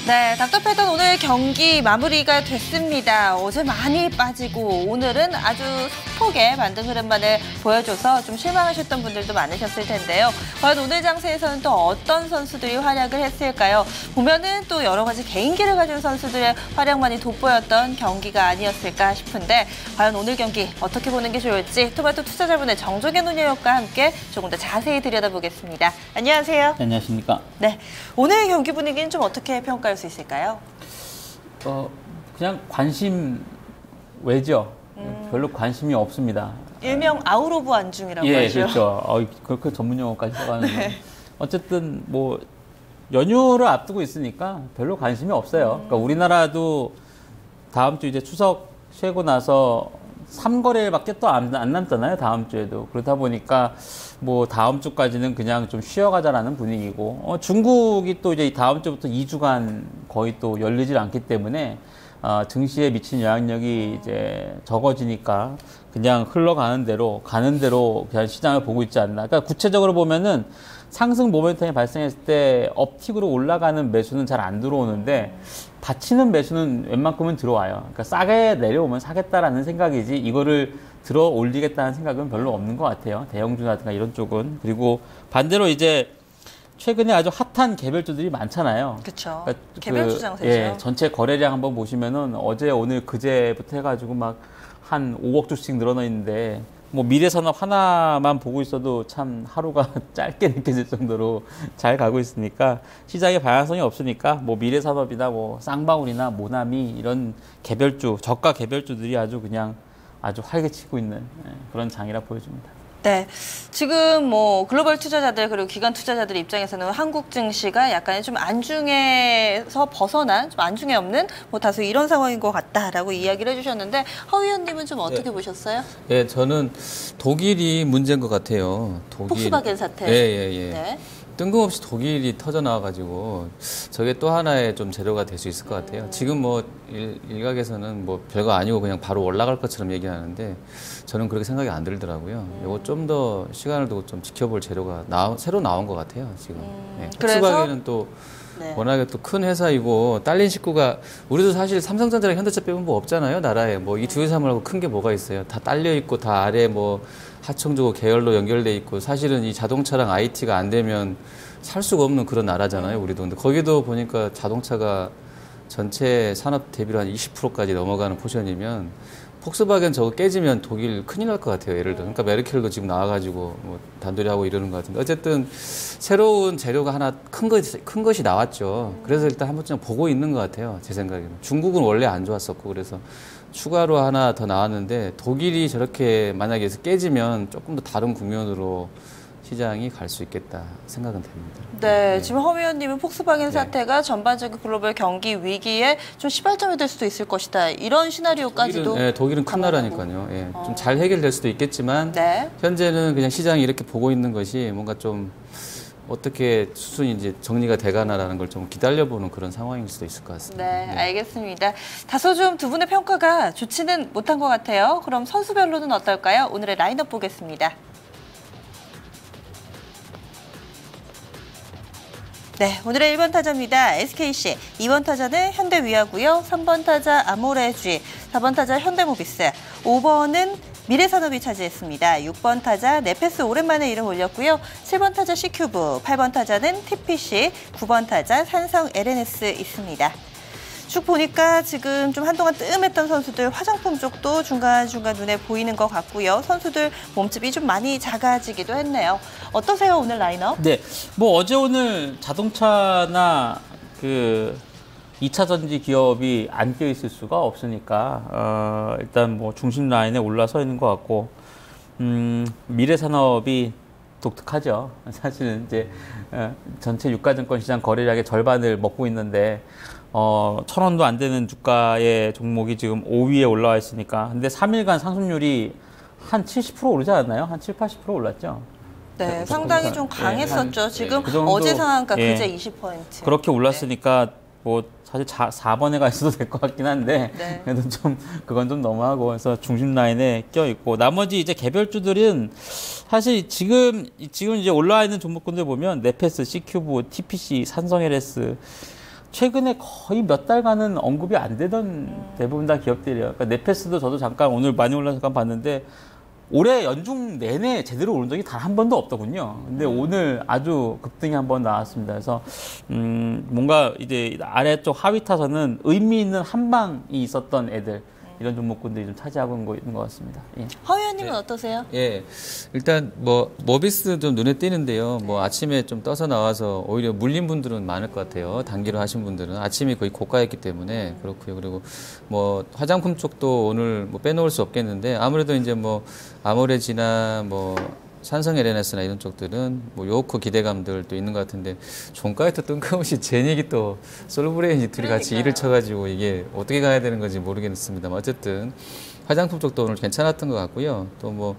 네, 답답했던 오늘 경기 마무리가 됐습니다. 어제 많이 빠지고 오늘은 아주 속폭에 만든 흐름만을 보여줘서 좀 실망하셨던 분들도 많으셨을 텐데요. 과연 오늘 장세에서는 또 어떤 선수들이 활약을 했을까요? 보면은 또 여러 가지 개인기를 가진 선수들의 활약만이 돋보였던 경기가 아니었을까 싶은데 과연 오늘 경기 어떻게 보는 게 좋을지 토마토 투자자분의 정종현 운영위원과 함께 조금 더 자세히 들여다보겠습니다. 안녕하세요. 네, 안녕하십니까. 네, 오늘 경기 분위기는 좀 어떻게 평가할 수 있을까요? 그냥 관심 외죠. 별로 관심이 없습니다. 일명 아웃 오브 안중이라고 예, 하죠. 그렇죠. 그렇게 전문 용어까지 써가는 거. 네. 어쨌든 뭐 연휴를 앞두고 있으니까 별로 관심이 없어요. 그러니까 우리나라도 다음 주 이제 추석 쉬고 나서 3거래일밖에 또 안 남잖아요. 다음 주에도. 그러다 보니까 뭐 다음 주까지는 그냥 좀 쉬어가자라는 분위기고 중국이 또 이제 다음 주부터 2주간 거의 또 열리질 않기 때문에 증시에 미친 영향력이 이제 적어지니까 그냥 흘러가는 대로 가는 대로 그냥 시장을 보고 있지 않나. 그러니까 구체적으로 보면은 상승 모멘텀이 발생했을 때 업틱으로 올라가는 매수는 잘 안 들어오는데 받치는 매수는 웬만큼은 들어와요. 그러니까 싸게 내려오면 사겠다라는 생각이지 이거를 들어 올리겠다는 생각은 별로 없는 것 같아요. 대형주라든가 이런 쪽은. 그리고 반대로 이제 최근에 아주 핫한 개별주들이 많잖아요. 그렇죠. 그러니까 개별주 장세죠. 예, 전체 거래량 한번 보시면은 어제 오늘 그제부터 해가지고 막 한 5억 주씩 늘어나 있는데 뭐 미래산업 하나만 보고 있어도 참 하루가 짧게 느껴질 정도로 잘 가고 있으니까 시장에 방향성이 없으니까 뭐 미래산업이나 뭐 쌍방울이나 모나미 이런 개별주 저가 개별주들이 아주 그냥 아주 활개치고 있는 그런 장이라 보여집니다. 네, 지금 뭐 글로벌 투자자들 그리고 기관 투자자들 입장에서는 한국 증시가 약간의 좀 안중에서 벗어난 좀 안중에 없는 뭐 다소 이런 상황인 것 같다라고 이야기를 해주셨는데 허 위원님은 좀 어떻게 보셨어요? 네, 저는 독일이 문제인 것 같아요. 폭스바겐 사태. 예. 네. 뜬금없이 독일이 터져 나와가지고 저게 또 하나의 좀 재료가 될 수 있을 것 같아요. 지금 뭐 일각에서는 뭐 별거 아니고 그냥 바로 올라갈 것처럼 얘기하는데 저는 그렇게 생각이 안 들더라고요. 이거 좀 더 시간을 두고 좀 지켜볼 재료가 새로 나온 것 같아요. 지금. 네, 폭스바겐은 또 네. 워낙에 또 큰 회사이고 딸린 식구가 우리도 사실 삼성전자랑 현대차 빼면 뭐 없잖아요. 나라에 뭐 이 두 회사 말고 큰 게 뭐가 있어요. 다 딸려 있고 다 아래 뭐 하청조고 계열로 연결돼 있고 사실은 이 자동차랑 IT가 안 되면 살 수가 없는 그런 나라잖아요. 우리도. 근데 거기도 보니까 자동차가 전체 산업 대비로 한 20%까지 넘어가는 포션이면 폭스바겐 저거 깨지면 독일 큰일 날 것 같아요. 예를 들어. 그러니까 메르켈도 지금 나와가지고 뭐 단도리 하고 이러는 것 같은데 어쨌든 새로운 재료가 하나 큰 것이 나왔죠. 그래서 일단 한 번쯤 보고 있는 것 같아요. 제 생각에는. 중국은 원래 안 좋았었고 그래서 추가로 하나 더 나왔는데 독일이 저렇게 만약에 깨지면 조금 더 다른 국면으로 시장이 갈 수 있겠다 생각은 됩니다. 네, 지금 허 위원님은 폭스바겐 사태가 전반적인 글로벌 경기 위기에 좀 시발점이 될 수도 있을 것이다. 이런 시나리오까지도. 독일은 큰 나라니까요. 예, 좀 잘 해결될 수도 있겠지만 네. 현재는 그냥 시장이 이렇게 보고 있는 것이 뭔가 좀 어떻게 수순이 이제 정리가 돼가나라는 걸 좀 기다려보는 그런 상황일 수도 있을 것 같습니다. 네, 알겠습니다. 다소 좀 두 분의 평가가 좋지는 못한 것 같아요. 그럼 선수별로는 어떨까요? 오늘의 라인업 보겠습니다. 네, 오늘의 1번 타자입니다. SKC, 2번 타자는 현대위아고요. 3번 타자 아모레G, 4번 타자 현대모비스, 5번은 미래산업이 차지했습니다. 6번 타자 네페스 오랜만에 이름 올렸고요. 7번 타자 C큐브, 8번 타자는 TPC, 9번 타자 산성 LNS 있습니다. 쭉 보니까 지금 좀 한동안 뜸했던 선수들 화장품 쪽도 중간중간 눈에 보이는 것 같고요. 선수들 몸집이 좀 많이 작아지기도 했네요. 어떠세요, 오늘 라인업? 네, 뭐 어제 오늘 자동차나 그 2차 전지 기업이 안 껴 있을 수가 없으니까 일단 뭐 중심 라인에 올라서 있는 것 같고 미래산업이 독특하죠. 사실은 이제 전체 유가증권 시장 거래량의 절반을 먹고 있는데 1,000원도 안 되는 주가의 종목이 지금 5위에 올라와 있으니까. 근데 3일간 상승률이 한 70% 오르지 않았나요? 한 7, 80% 올랐죠. 네, 상당히 좀 강했었죠. 지금 그 정도, 어제 상한가 그제 예, 20%. 그렇게 올랐으니까 뭐 사실 4번에 가 있어도 될 것 같긴 한데 네. 그래도 좀 그건 좀 너무하고 그래서 중심 라인에 껴 있고 나머지 이제 개별주들은 사실 지금 이제 올라와 있는 종목군들 보면 네페스, C큐브, TPC, 산성 LS 최근에 거의 몇 달간은 언급이 안 되던 대부분 다 기업들이에요. 그러니까 네페스도 저도 잠깐 오늘 많이 올라서 잠깐 봤는데 올해 연중 내내 제대로 오른 적이 단 한 번도 없더군요. 근데 오늘 아주 급등이 한 번 나왔습니다. 그래서 뭔가 이제 아래쪽 하위 타선은 의미 있는 한 방이 있었던 애들 이런 종목군들이 좀 차지하고 있는 것 같습니다. 예. 허 의원님은 어떠세요? 예, 일단 뭐 모비스 좀 눈에 띄는데요. 뭐 아침에 좀 떠서 나와서 오히려 물린 분들은 많을 것 같아요. 단기로 하신 분들은 아침이 거의 고가였기 때문에 그렇고요. 그리고 뭐 화장품 쪽도 오늘 뭐 빼놓을 수 없겠는데 아무래도 이제 뭐 아모레지나 뭐 산성 LNS나 이런 쪽들은 뭐 요크 기대감들도 있는 것 같은데 종가에 또 뜬금없이 제닉이 또 솔브레인이 둘이 같이 일을 쳐가지고 이게 어떻게 가야 되는 건지 모르겠습니다. 어쨌든 화장품 쪽도 오늘 괜찮았던 것 같고요. 또 뭐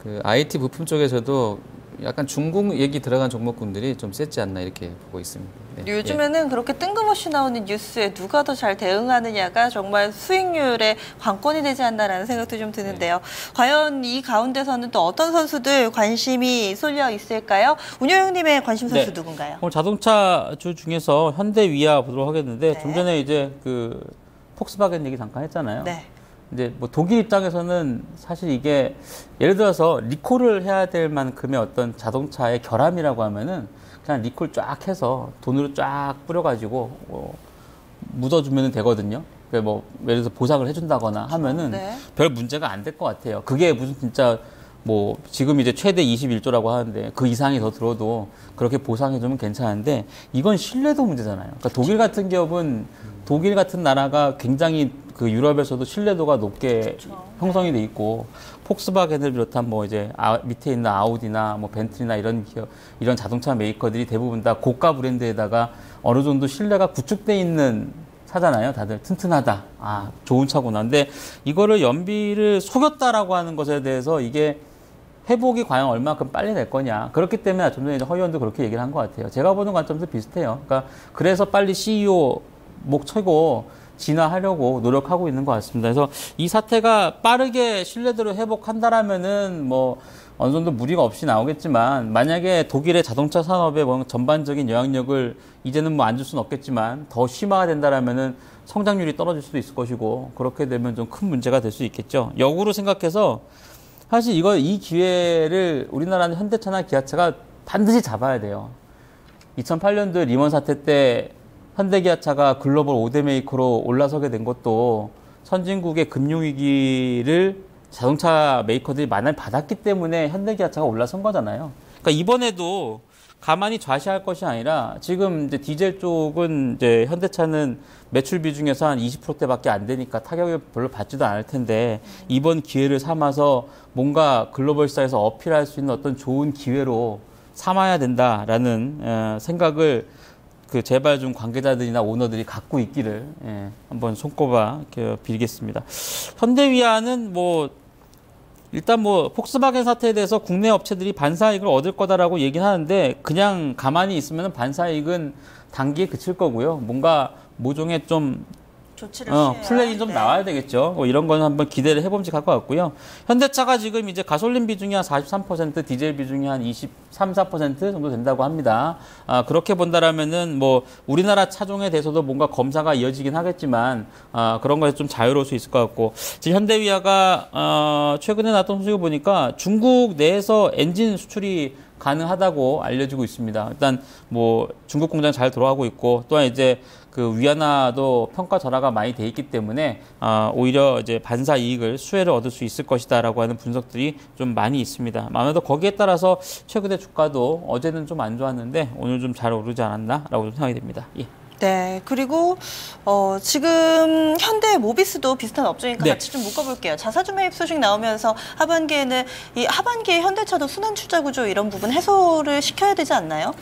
그 IT 부품 쪽에서도 약간 중국 얘기 들어간 종목군들이 좀 셌지 않나 이렇게 보고 있습니다. 네. 요즘에는 그렇게 뜬금없이 나오는 뉴스에 누가 더 잘 대응하느냐가 정말 수익률의 관건이 되지 않나라는 생각도 좀 드는데요. 과연 이 가운데서는 또 어떤 선수들 관심이 쏠려 있을까요? 운영님의 관심 선수 네. 누군가요? 오늘 자동차주 중에서 현대위아 보도록 하겠는데 네. 좀 전에 이제 그 폭스바겐 얘기 잠깐 했잖아요. 네. 이제 뭐 독일 입장에서는 사실 이게 예를 들어서 리콜을 해야 될 만큼의 어떤 자동차의 결함이라고 하면은 그냥 리콜 쫙 해서 돈으로 쫙 뿌려가지고 묻어주면 되거든요. 뭐 예를 들어서 보상을 해준다거나 하면은 네. 별 문제가 안 될 것 같아요. 그게 무슨 진짜 뭐 지금 이제 최대 21조라고 하는데 그 이상이 더 들어도 그렇게 보상해주면 괜찮은데 이건 신뢰도 문제잖아요. 그러니까 독일 같은 기업은 독일 같은 나라가 굉장히 그 유럽에서도 신뢰도가 높게 형성이 돼 있고 폭스바겐을 비롯한 뭐 이제 밑에 있는 아우디나 뭐 벤틀리나 이런 기업, 이런 자동차 메이커들이 대부분 다 고가 브랜드에다가 어느 정도 신뢰가 구축돼 있는 차잖아요. 다들 튼튼하다. 아, 좋은 차구나. 근데 이거를 연비를 속였다라고 하는 것에 대해서 이게 회복이 과연 얼마큼 빨리 될 거냐. 그렇기 때문에 좀 전에 허 의원도 그렇게 얘기를 한 것 같아요. 제가 보는 관점도 비슷해요. 그러니까 그래서 빨리 CEO 목 쳐고 진화하려고 노력하고 있는 것 같습니다. 그래서 이 사태가 빠르게 신뢰도를 회복한다라면은 뭐 어느 정도 무리가 없이 나오겠지만 만약에 독일의 자동차 산업의 뭐 전반적인 영향력을 이제는 뭐 안 줄 수는 없겠지만 더 심화가 된다라면은 성장률이 떨어질 수도 있을 것이고 그렇게 되면 좀 큰 문제가 될 수 있겠죠. 역으로 생각해서 사실 이 기회를 우리나라는 현대차나 기아차가 반드시 잡아야 돼요. 2008년도 리먼 사태 때 현대기아차가 글로벌 5대 메이커로 올라서게 된 것도 선진국의 금융위기를 자동차 메이커들이 많이 받았기 때문에 현대기아차가 올라선 거잖아요. 그러니까 이번에도 가만히 좌시할 것이 아니라 지금 이제 디젤 쪽은 이제 현대차는 매출 비중에서 한 20%대밖에 안 되니까 타격을 별로 받지도 않을 텐데 이번 기회를 삼아서 뭔가 글로벌 시장에서 어필할 수 있는 어떤 좋은 기회로 삼아야 된다라는 생각을 그 제발 좀 관계자들이나 오너들이 갖고 있기를 한번 손꼽아 빌겠습니다. 현대위아는 뭐 일단 뭐 폭스바겐 사태에 대해서 국내 업체들이 반사이익을 얻을 거다라고 얘기는 하는데 그냥 가만히 있으면 반사이익은 단기에 그칠 거고요. 뭔가 모종의 좀 조치를 플랜이 좀 나와야 되겠죠. 뭐 이런 거는 한번 기대를 해봄직할 것 같고요. 현대차가 지금 이제 가솔린 비중이 한 43%, 디젤 비중이 한 23, 4% 정도 된다고 합니다. 그렇게 본다라면은 뭐 우리나라 차종에 대해서도 뭔가 검사가 이어지긴 하겠지만 그런 거에서 좀 자유로울 수 있을 것 같고 지금 현대위아가 최근에 나왔던 소식을 보니까 중국 내에서 엔진 수출이 가능하다고 알려지고 있습니다. 일단 뭐 중국 공장 잘 돌아가고 있고 또한 이제 그 위안화도 평가 전화가 많이 돼 있기 때문에 오히려 이제 반사 이익을 수혜를 얻을 수 있을 것이다라고 하는 분석들이 좀 많이 있습니다. 아무래도 거기에 따라서 최근에 주가도 어제는 좀 안 좋았는데 오늘 좀 잘 오르지 않았나라고 생각이 됩니다. 예. 네, 그리고 지금 현대 모비스도 비슷한 업종이니까 네. 같이 좀 묶어볼게요. 자사주 매입 소식 나오면서 하반기에는 이 하반기에 현대차도 순환 출자 구조 이런 부분 해소를 시켜야 되지 않나요?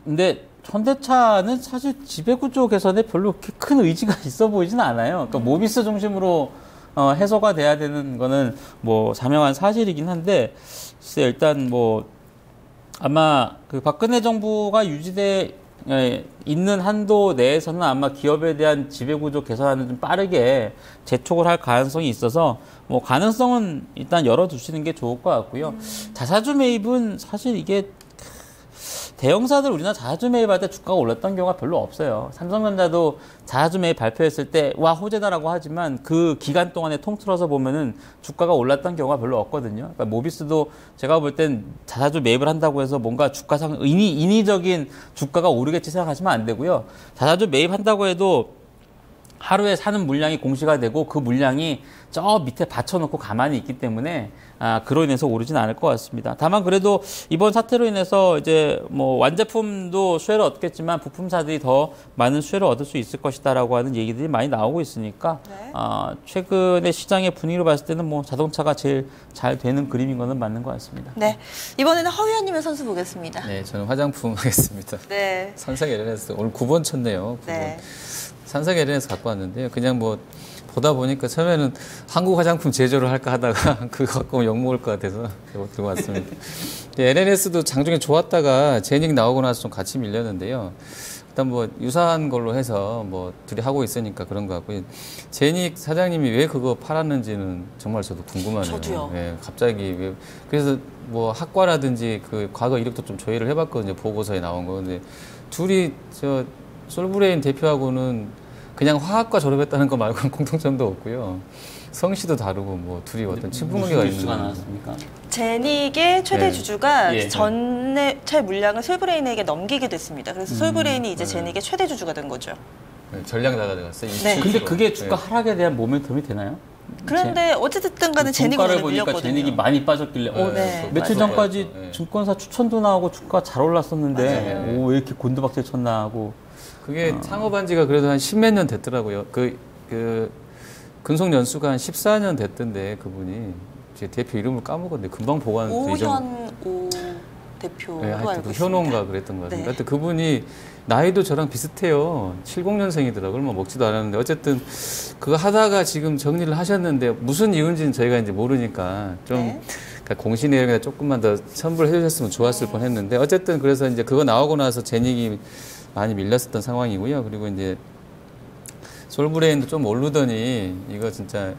근데 현대차는 사실 지배구조 개선에 별로 그렇게 큰 의지가 있어 보이진 않아요. 그러니까 모비스 중심으로 해소가 돼야 되는 거는 뭐 자명한 사실이긴 한데 글쎄 일단 뭐 아마 그 박근혜 정부가 유지돼 있는 한도 내에서는 아마 기업에 대한 지배구조 개선을 좀 빠르게 재촉을 할 가능성이 있어서 뭐 가능성은 일단 열어두시는 게 좋을 것 같고요. 자사주 매입은 사실 이게 대형사들 우리나라 자사주 매입할 때 주가가 올랐던 경우가 별로 없어요. 삼성전자도 자사주 매입 발표했을 때 와 호재다라고 하지만 그 기간 동안에 통틀어서 보면은 주가가 올랐던 경우가 별로 없거든요. 그러니까 모비스도 제가 볼 땐 자사주 매입을 한다고 해서 뭔가 주가상 인위적인 주가가 오르겠지 생각하시면 안 되고요. 자사주 매입한다고 해도 하루에 사는 물량이 공시가 되고 그 물량이 저 밑에 받쳐놓고 가만히 있기 때문에 그로 인해서 오르진 않을 것 같습니다. 다만 그래도 이번 사태로 인해서 이제 뭐 완제품도 수혜를 얻겠지만 부품사들이 더 많은 수혜를 얻을 수 있을 것이다라고 하는 얘기들이 많이 나오고 있으니까 네. 최근의 시장의 분위기로 봤을 때는 뭐 자동차가 제일 잘 되는 그림인 거는 맞는 것 같습니다. 네. 이번에는 허위현님의 선수 보겠습니다. 네, 저는 화장품 하겠습니다. 네. 산성 LNS 오늘 9번 쳤네요. 9번. 네. 산성 LNS 갖고 왔는데요. 그냥 뭐 보다 보니까 처음에는 한국 화장품 제조를 할까 하다가 그거 갖고 욕 먹을 것 같아서 들고 왔습니다. LNS도 장중에 좋았다가 제닉 나오고 나서 좀 같이 밀렸는데요. 일단 뭐 유사한 걸로 해서 뭐 둘이 하고 있으니까 그런 것 같고요. 제닉 사장님이 왜 그거 팔았는지는 정말 저도 궁금하네요. 저도요. 예, 갑자기 왜 그래서 뭐 학과라든지 그 과거 이력도 좀 조회를 해봤거든요. 보고서에 나온 거. 근데 둘이 저 솔브레인 대표하고는 그냥 화학과 졸업했다는 거 말고는 공통점도 없고요. 성씨도 다르고 뭐 둘이 어떤 친분관계가 있는 뉴스가 나왔습니까? 제닉의 최대 네. 주주가 예. 전체 물량을 솔브레인에게 넘기게 됐습니다. 그래서 솔브레인이 이제 제닉의 최대 주주가 된 거죠. 네, 전략 나가 돼갔어요. 네. 근데 그게 주가 하락에 대한 모멘텀이 되나요? 그런데 어쨌든 간에 제닉이 종가를 오늘 보니까 밀렸거든요. 제닉이 많이 빠졌길래 네. 며칠 많이 전까지 빠졌죠. 네. 증권사 추천도 나오고 주가가 잘 올랐었는데 맞아요. 왜 이렇게 곤두박질 쳤나 하고 그게 창업한 지가 그래도 한 십몇 년 됐더라고요. 근속 연수가 한 14년 됐던데 그분이 제 대표 이름을 까먹었는데 금방 보고 왔는데 오현오 대표로 네, 알고 하여튼 있습니다. 현호인가 그랬던 것 같은데 네. 하여튼 그분이 나이도 저랑 비슷해요. 70년생이더라고요. 얼마 먹지도 않았는데 어쨌든 그거 하다가 지금 정리를 하셨는데 무슨 이유인지는 저희가 이제 모르니까 좀 네. 그러니까 공시 내용에 조금만 더 첨부를 해주셨으면 좋았을 뻔했는데 어쨌든 그래서 이제 그거 나오고 나서 제닉이 많이 밀렸었던 상황이고요. 그리고 이제 솔브레인도 좀 오르더니 이거 진짜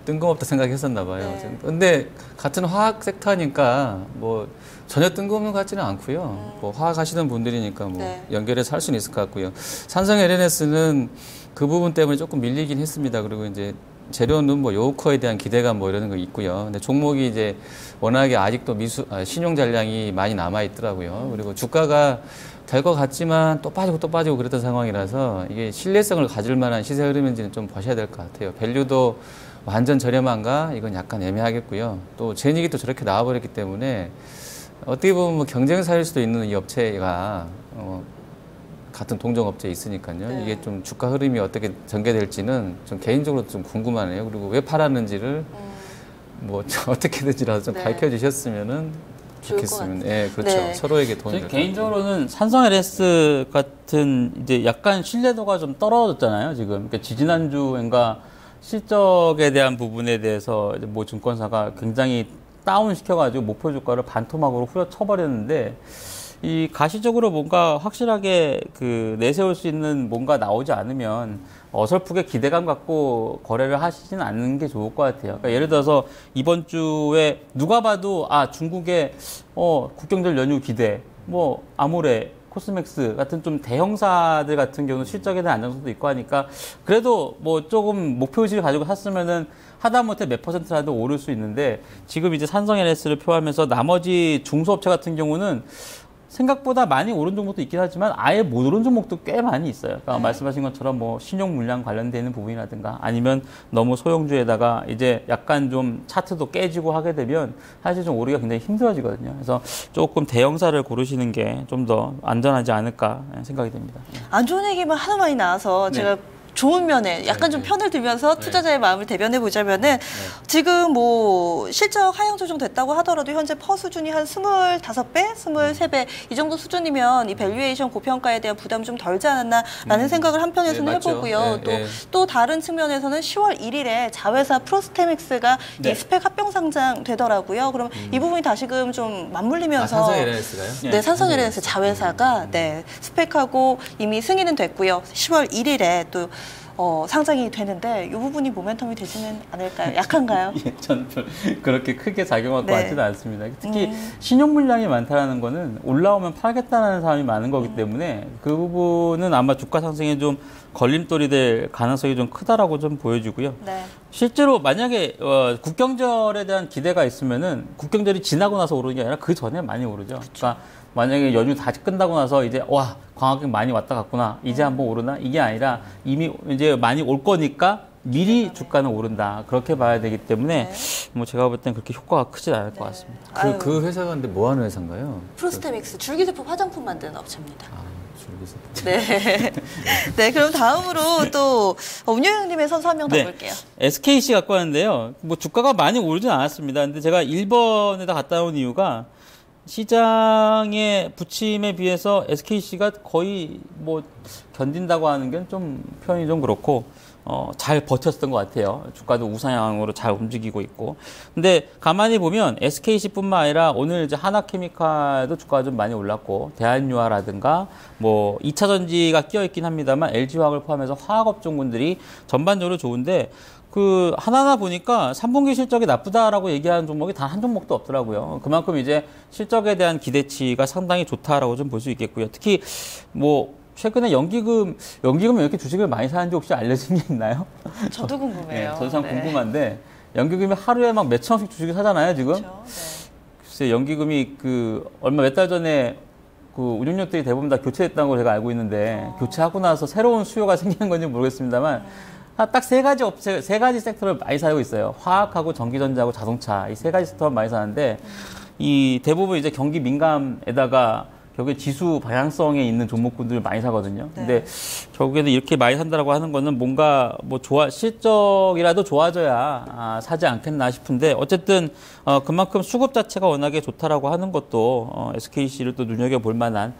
뜬금없다 생각했었나 봐요. 네. 근데 같은 화학 섹터니까 뭐 전혀 뜬금없는 것 같지는 않고요. 뭐 화학 하시는 분들이니까 뭐 네. 연결해서 할 수는 있을 것 같고요. 삼성 LNS는 그 부분 때문에 조금 밀리긴 했습니다. 그리고 이제 재료는 뭐 요코에 대한 기대감 뭐 이런 거 있고요. 근데 종목이 이제 워낙에 아직도 신용 잔량이 많이 남아 있더라고요. 그리고 주가가 될 것 같지만 또 빠지고 그랬던 상황이라서 이게 신뢰성을 가질 만한 시세 흐름인지는 좀 보셔야 될 것 같아요. 밸류도 완전 저렴한가? 이건 약간 애매하겠고요. 또 제닉이 또 저렇게 나와버렸기 때문에 어떻게 보면 뭐 경쟁사일 수도 있는 이 업체가 같은 동종업체에 있으니까요. 네. 이게 좀 주가 흐름이 어떻게 전개될지는 좀 개인적으로 좀 궁금하네요. 그리고 왜 팔았는지를 뭐 어떻게든지라도 좀 네. 가르쳐 주셨으면은 좋을 것 좋겠습니다. 예, 그렇죠. 네. 서로에게 도움이 저는 될 개인적으로는 삼성 LS 같은 이제 약간 신뢰도가 좀 떨어졌잖아요, 지금. 그러니까 지지난주인가 실적에 대한 부분에 대해서 이제 뭐 증권사가 굉장히 다운 시켜가지고 목표 주가를 반토막으로 후려쳐버렸는데 이 가시적으로 뭔가 확실하게 내세울 수 있는 뭔가 나오지 않으면 어설프게 기대감 갖고 거래를 하시지는 않는 게 좋을 것 같아요. 그러니까 예를 들어서 이번 주에 누가 봐도 중국의 국경절 연휴 기대, 뭐 아모레, 코스맥스 같은 좀 대형사들 같은 경우는 실적에 대한 안정성도 있고 하니까 그래도 뭐 조금 목표의식을 가지고 샀으면은 하다못해 몇 %라도 오를 수 있는데 지금 이제 삼성 LS를 표하면서 나머지 중소업체 같은 경우는 생각보다 많이 오른 종목도 있긴 하지만 아예 못 오른 종목도 꽤 많이 있어요. 그러니까 말씀하신 것처럼 뭐 신용 물량 관련되는 부분이라든가 아니면 너무 소형주에다가 이제 약간 좀 차트도 깨지고 하게 되면 사실 좀 오르기가 굉장히 힘들어지거든요. 그래서 조금 대형사를 고르시는 게 좀 더 안전하지 않을까 생각이 됩니다. 안 좋은 얘기만 하도 많이 나와서 네. 제가 좋은 면에 약간 좀 편을 들면서 투자자의 마음을 대변해 보자면은 지금 뭐 실적 하향 조정 됐다고 하더라도 현재 퍼 수준이 한 25배, 23배 이 정도 수준이면 이 밸류에이션 고평가에 대한 부담 좀 덜지 않았나라는 생각을 한편에서는 네, 맞죠. 해보고요. 네, 또 다른 측면에서는 10월 1일에 자회사 프로스테맥스가 네. 이 스펙 합병 상장 되더라고요. 그럼 이 부분이 다시금 좀 맞물리면서 삼성 LNS가요? 네, 삼성 LNS 자회사가 스펙하고 이미 승인은 됐고요. 10월 1일에 또 상장이 되는데 이 부분이 모멘텀이 되지는 않을까요? 약한가요? 예, 저는 그렇게 크게 작용할 것 네. 같지는 않습니다. 특히 신용 물량이 많다는 거는 올라오면 팔겠다는 사람이 많은 거기 때문에 그 부분은 아마 주가 상승에 좀 걸림돌이 될 가능성이 좀 크다라고 좀 보여지고요. 네. 실제로 만약에 국경절에 대한 기대가 있으면은 국경절이 지나고 나서 오르는 게 아니라 그 전에 많이 오르죠. 그러니까 만약에 연휴 다 끝나고 나서 이제 와 광학객 많이 왔다 갔구나 이제 한번 오르나 이게 아니라 이미 이제 많이 올 거니까 미리 주가는 오른다 그렇게 봐야 되기 때문에 뭐 제가 볼 땐 그렇게 효과가 크진 않을 것 같습니다. 그 회사가 근데 뭐 하는 회사인가요? 프로스테믹스 줄기세포 화장품 만드는 업체입니다. 줄기세포. 네. 네, 그럼 다음으로 또 운영님의 선수 한 명 더 네. 볼게요. SKC 갖고 왔는데요. 뭐 주가가 많이 오르진 않았습니다. 근데 제가 1번에다 갖다 놓은 이유가 시장의 부침에 비해서 SKC가 거의 뭐 견딘다고 하는 게 좀 표현이 좀 그렇고 잘 버텼던 것 같아요. 주가도 우상향으로 잘 움직이고 있고. 근데 가만히 보면 SKC뿐만 아니라 오늘 이제 하나케미칼도 주가가 좀 많이 올랐고 대한유화라든가 뭐 2차 전지가 끼어 있긴 합니다만 LG화학을 포함해서 화학업종군들이 전반적으로 좋은데 그 하나하나 보니까 3분기 실적이 나쁘다라고 얘기하는 종목이 단 한 종목도 없더라고요. 그만큼 이제 실적에 대한 기대치가 상당히 좋다라고 좀 볼 수 있겠고요. 특히 뭐 최근에 연기금 이렇게 주식을 많이 사는지 혹시 알려진 게 있나요? 저도 궁금해요. 네, 저도 참 네. 궁금한데 연기금이 하루에 막 몇천 원씩 주식을 사잖아요, 지금. 그렇죠. 네. 글쎄 연기금이 그 얼마 몇 달 전에 그 운용료들이 대부분 다 교체됐다는 걸 제가 알고 있는데 교체하고 나서 새로운 수요가 생기는 건지 모르겠습니다만 딱 세 가지 섹터를 많이 사고 있어요. 화학하고 전기전자하고 자동차 이 세 가지 섹터를 많이 사는데 이 대부분 이제 경기 민감에다가 결국에 지수 방향성에 있는 종목군들을 많이 사거든요. 근데 결국에는 이렇게 많이 산다라고 하는 거는 뭔가 뭐 실적이라도 좋아져야 사지 않겠나 싶은데 어쨌든 그만큼 수급 자체가 워낙에 좋다라고 하는 것도 SKC를 또 눈여겨볼 만한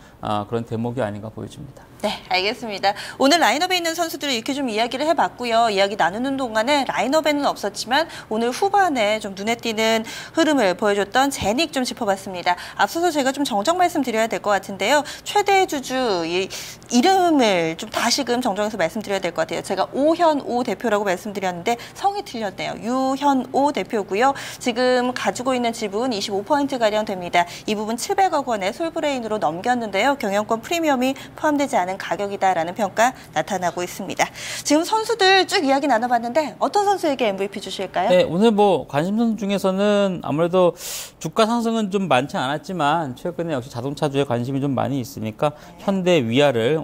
그런 대목이 아닌가 보여집니다. 네, 알겠습니다. 오늘 라인업에 있는 선수들을 이렇게 좀 이야기를 해봤고요. 이야기 나누는 동안에 라인업에는 없었지만 오늘 후반에 좀 눈에 띄는 흐름을 보여줬던 제닉 좀 짚어봤습니다. 앞서서 제가 좀 정정 말씀드려야 될 것 같은데요. 최대 주주 이 이름을 좀 다시금 정정해서 말씀드려야 될 것 같아요. 제가 오현오 대표라고 말씀드렸는데 성이 틀렸네요. 유현오 대표고요. 지금 가지고 있는 지분 25%가량 됩니다. 이 부분 700억 원의 솔브레인으로 넘겼는데요. 경영권 프리미엄이 포함되지 않은 가격이다라는 평가 나타나고 있습니다. 지금 선수들 쭉 이야기 나눠봤는데 어떤 선수에게 MVP 주실까요? 네, 오늘 뭐 관심 선수 중에서는 아무래도 주가 상승은 좀 많지 않았지만 최근에 역시 자동차주에 관심이 좀 많이 있으니까 현대 위아를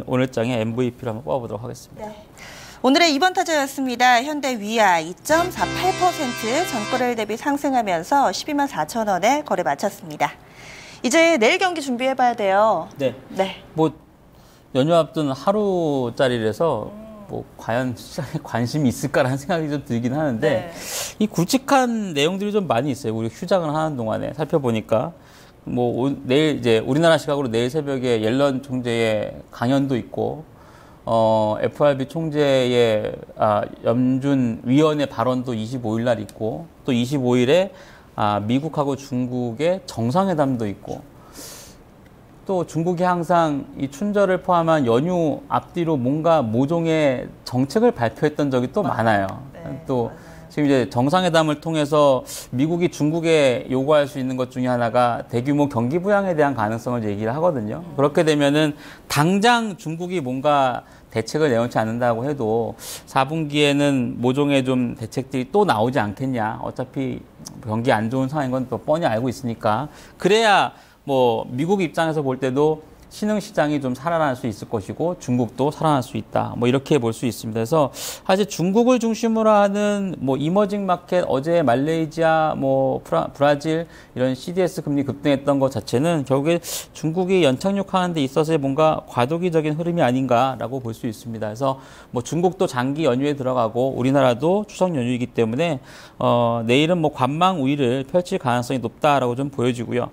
오늘 장의 MVP로 한번 뽑아보도록 하겠습니다. 네. 오늘의 2번 타자였습니다. 현대 위아 2.48% 전거래일 대비 상승하면서 12만 4천 원에 거래 마쳤습니다. 이제 내일 경기 준비해봐야 돼요. 네. 네. 뭐 연휴 앞둔 하루짜리라서 뭐 과연 시장에 관심이 있을까라는 생각이 좀 들긴 하는데 이 굵직한 내용들이 좀 많이 있어요. 우리 휴장을 하는 동안에 살펴보니까 뭐 내일 이제 우리나라 시각으로 내일 새벽에 옐런 총재의 강연도 있고 FRB 총재의 염준 위원의 발언도 25일 날 있고 또 25일에 미국하고 중국의 정상회담도 있고 또 중국이 항상 이 춘절을 포함한 연휴 앞뒤로 뭔가 모종의 정책을 발표했던 적이 또 많아요. 또 지금 이제 정상회담을 통해서 미국이 중국에 요구할 수 있는 것 중에 하나가 대규모 경기 부양에 대한 가능성을 얘기를 하거든요. 그렇게 되면은 당장 중국이 뭔가 대책을 내놓지 않는다고 해도 4분기에는 모종의 좀 대책들이 또 나오지 않겠냐. 어차피 경기 안 좋은 상황인 건 또 뻔히 알고 있으니까. 그래야 뭐 미국 입장에서 볼 때도 신흥시장이 좀 살아날 수 있을 것이고 중국도 살아날 수 있다. 뭐 이렇게 볼 수 있습니다. 그래서 사실 중국을 중심으로 하는 뭐 이머징 마켓 어제 말레이시아 뭐 브라질 이런 CDS 금리 급등했던 것 자체는 결국에 중국이 연착륙하는 데 있어서의 뭔가 과도기적인 흐름이 아닌가라고 볼 수 있습니다. 그래서 뭐 중국도 장기 연휴에 들어가고 우리나라도 추석 연휴이기 때문에 내일은 뭐 관망 우위를 펼칠 가능성이 높다라고 좀 보여지고요.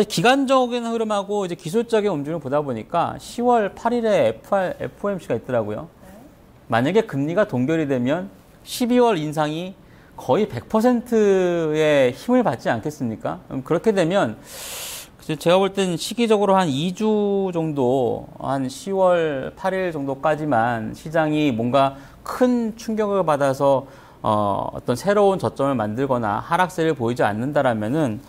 기간적인 흐름하고 이제 기술적인 움직임을 보다 보니까 10월 8일에 FOMC가 있더라고요. 만약에 금리가 동결이 되면 12월 인상이 거의 100%의 힘을 받지 않겠습니까? 그렇게 되면 제가 볼 땐 시기적으로 한 2주 정도, 한 10월 8일 정도까지만 시장이 뭔가 큰 충격을 받아서 어떤 새로운 저점을 만들거나 하락세를 보이지 않는다라면은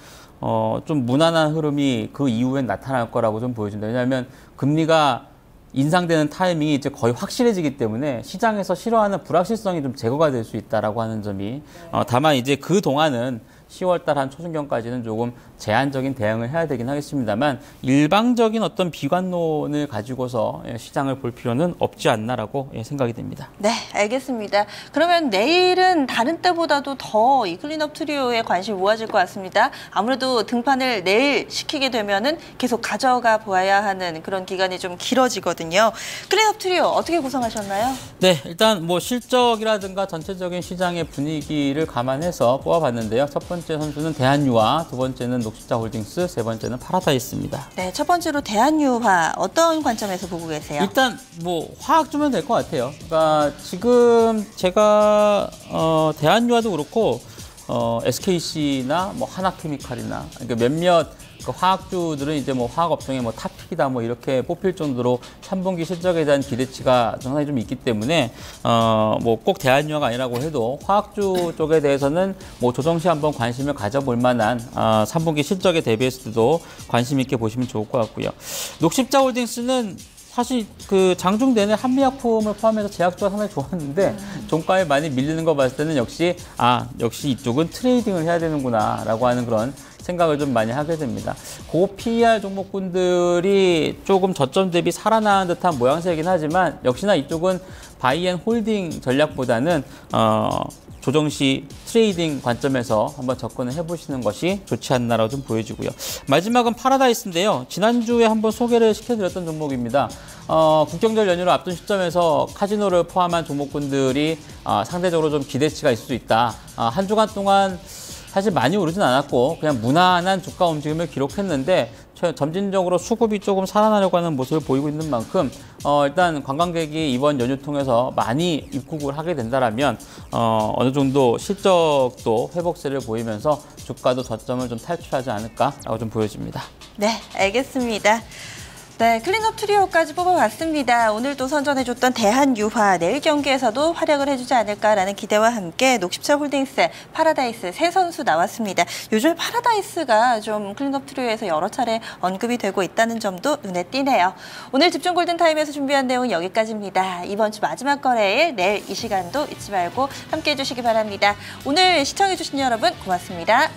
좀 무난한 흐름이 그 이후엔 나타날 거라고 좀 보여진다. 왜냐하면 금리가 인상되는 타이밍이 이제 거의 확실해지기 때문에 시장에서 싫어하는 불확실성이 좀 제거가 될 수 있다라고 하는 점이 다만 이제 그 동안은 10월 달 한 초중경까지는 조금 제한적인 대응을 해야 되긴 하겠습니다만 일방적인 어떤 비관론을 가지고서 시장을 볼 필요는 없지 않나라고 생각이 됩니다. 네, 알겠습니다. 그러면 내일은 다른 때보다도 더 이 클린업 트리오에 관심이 모아질 것 같습니다. 아무래도 등판을 내일 시키게 되면은 계속 가져가 보아야 하는 그런 기간이 좀 길어지거든요. 클린업 트리오 어떻게 구성하셨나요? 네, 일단 뭐 실적이라든가 전체적인 시장의 분위기를 감안해서 뽑아봤는데요. 첫 번째 선수는 대한유화, 두 번째는 녹십자홀딩스, 세 번째는 파라다이스입니다. 네, 첫 번째로 대한유화 어떤 관점에서 보고 계세요? 일단 뭐 화학 주면 될 것 같아요. 그러니까 지금 제가 대한유화도 그렇고 SKC나 뭐 하나케미칼이나 그러니까 몇몇 그 화학주들은 이제 뭐 화학업종의 뭐 탑픽이다 뭐 이렇게 뽑힐 정도로 3분기 실적에 대한 기대치가 상당히 좀 있기 때문에 뭐 꼭 대한유화가 아니라고 해도 화학주 쪽에 대해서는 뭐 조정시 한번 관심을 가져볼 만한 3분기 실적에 대비해서도 관심 있게 보시면 좋을 것 같고요. 녹십자홀딩스는 사실 그 장중 내내 한미약품을 포함해서 제약주가 상당히 좋았는데 종가에 많이 밀리는 거 봤을 때는 역시 이쪽은 트레이딩을 해야 되는구나라고 하는 그런 생각을 좀 많이 하게 됩니다. 고 PER 종목군들이 조금 저점 대비 살아나는 듯한 모양새이긴 하지만 역시나 이쪽은 바이앤홀딩 전략보다는 조정시 트레이딩 관점에서 한번 접근을 해보시는 것이 좋지 않나라고 좀 보여지고요. 마지막은 파라다이스인데요. 지난주에 한번 소개를 시켜드렸던 종목입니다. 국경절 연휴를 앞둔 시점에서 카지노를 포함한 종목군들이 상대적으로 좀 기대치가 있을 수 있다. 한 주간 동안 사실 많이 오르진 않았고 그냥 무난한 주가 움직임을 기록했는데 점진적으로 수급이 조금 살아나려고 하는 모습을 보이고 있는 만큼 일단 관광객이 이번 연휴 통해서 많이 입국을 하게 된다라면 어느 정도 실적도 회복세를 보이면서 주가도 저점을 좀 탈출하지 않을까라고 좀 보여집니다. 네, 알겠습니다. 네, 클린업 트리오까지 뽑아봤습니다. 오늘도 선전해줬던 대한유화 내일 경기에서도 활약을 해주지 않을까라는 기대와 함께 녹십자홀딩스, 파라다이스 세 선수 나왔습니다. 요즘 파라다이스가 좀 클린업 트리오에서 여러 차례 언급이 되고 있다는 점도 눈에 띄네요. 오늘 집중 골든타임에서 준비한 내용은 여기까지입니다. 이번 주 마지막 거래일 내일 이 시간도 잊지 말고 함께해 주시기 바랍니다. 오늘 시청해주신 여러분 고맙습니다.